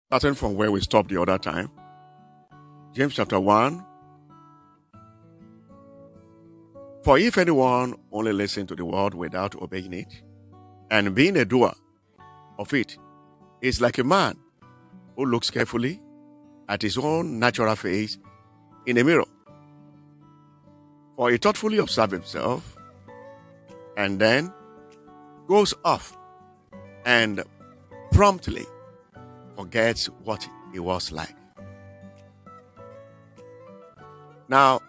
Starting from where we stopped the other time, James chapter 1. For if anyone only listen to the word without obeying it, and being a doer of it, is like a man who looks carefully at his own natural face in a mirror. For he thoughtfully observes himself, and then goes off and promptly forgets what he was like. Now,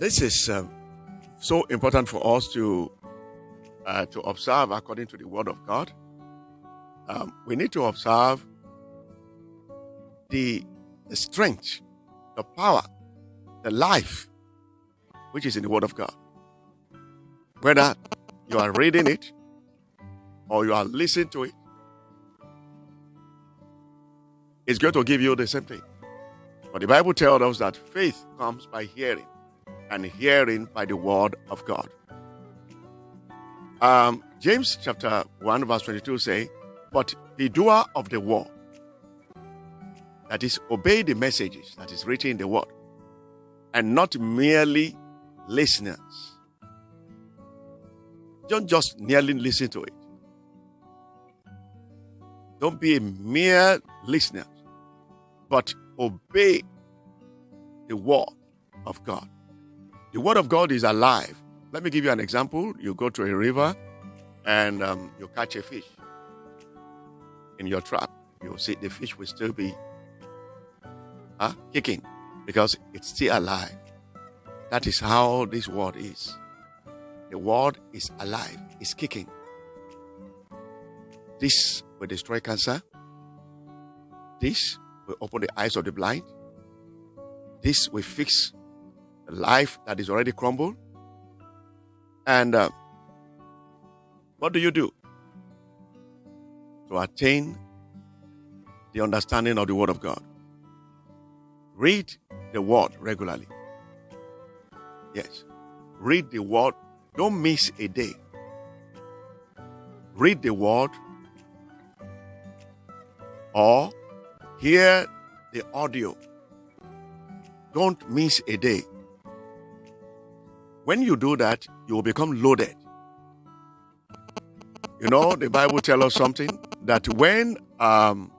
this is so important for us to observe according to the Word of God. We need to observe the strength, the power, the life which is in the Word of God. Whether you are reading it or you are listening to it, it's going to give you the same thing. But the Bible tells us that faith comes by hearing, and hearing by the Word of God. James chapter 1 verse 22 say, but the doer of the word, that is, obey the messages that is written in the word, and not merely listeners. Don't just merely listen to it. Don't be a mere listener, but obey the word of God. The word of God is alive. Let me give you an example. You go to a river and you catch a fish in your trap. You'll see the fish will still be kicking because it's still alive. That is how this word is. The word is alive. It's kicking. This will destroy cancer. This will open the eyes of the blind. This will fix the life that is already crumbled. And what do you do to attain the understanding of the Word of God? Read the Word regularly. Yes. Read the Word. Don't miss a day. Read the Word or hear the audio. Don't miss a day. When you do that, you will become loaded. You know, the Bible tells us something that when the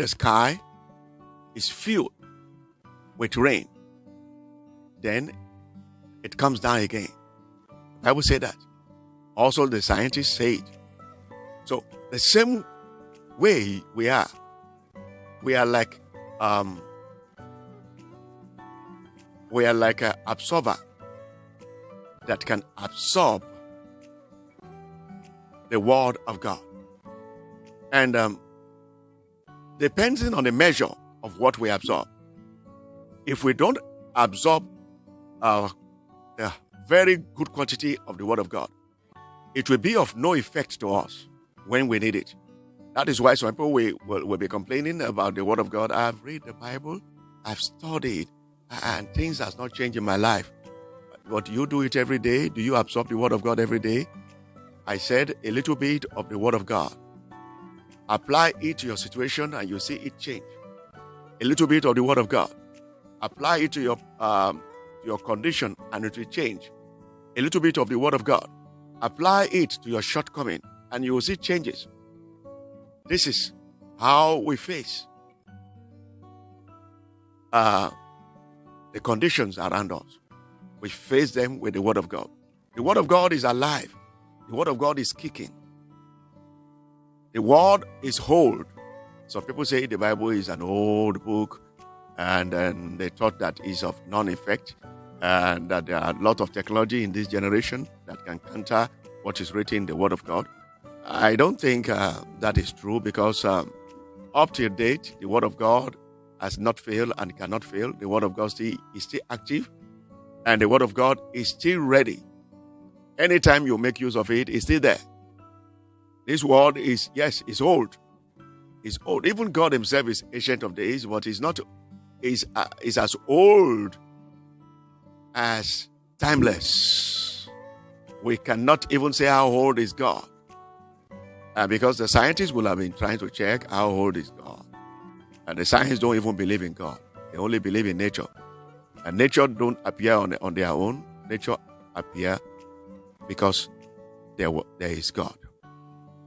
sky is filled with rain, then it comes down again. The Bible said that. Also, the scientists say it. So the same way we are like an absorber that can absorb the word of God. And depending on the measure of what we absorb, if we don't absorb a very good quantity of the word of God, it will be of no effect to us when we need it. That is why some people will be complaining about the word of God. I've read the Bible, I've studied, and things has not changed in my life. But you do it every day. Do you absorb the word of God every day? I said a little bit of the word of God. Apply it to your situation and you see it change. A little bit of the word of God. Apply it to your condition and it will change. A little bit of the word of God. Apply it to your shortcoming and you will see changes. This is how we face the conditions around us. We face them with the word of God. The word of God is alive. The word of God is kicking. The word is old. Some people say the Bible is an old book, and then they thought that is of non-effect, and that there are a lot of technology in this generation that can counter what is written in the Word of God. I don't think that is true, because up to date, the Word of God has not failed and cannot fail. The Word of God is still active, and the Word of God is still ready. Anytime you make use of it, it's still there. This word is old. It's old. Even God himself is ancient of days, but is as old as timeless. We cannot even say how old is God. And because the scientists will have been trying to check how old is God. And the scientists don't even believe in God. They only believe in nature. And nature don't appear on their own. Nature appear because there is God.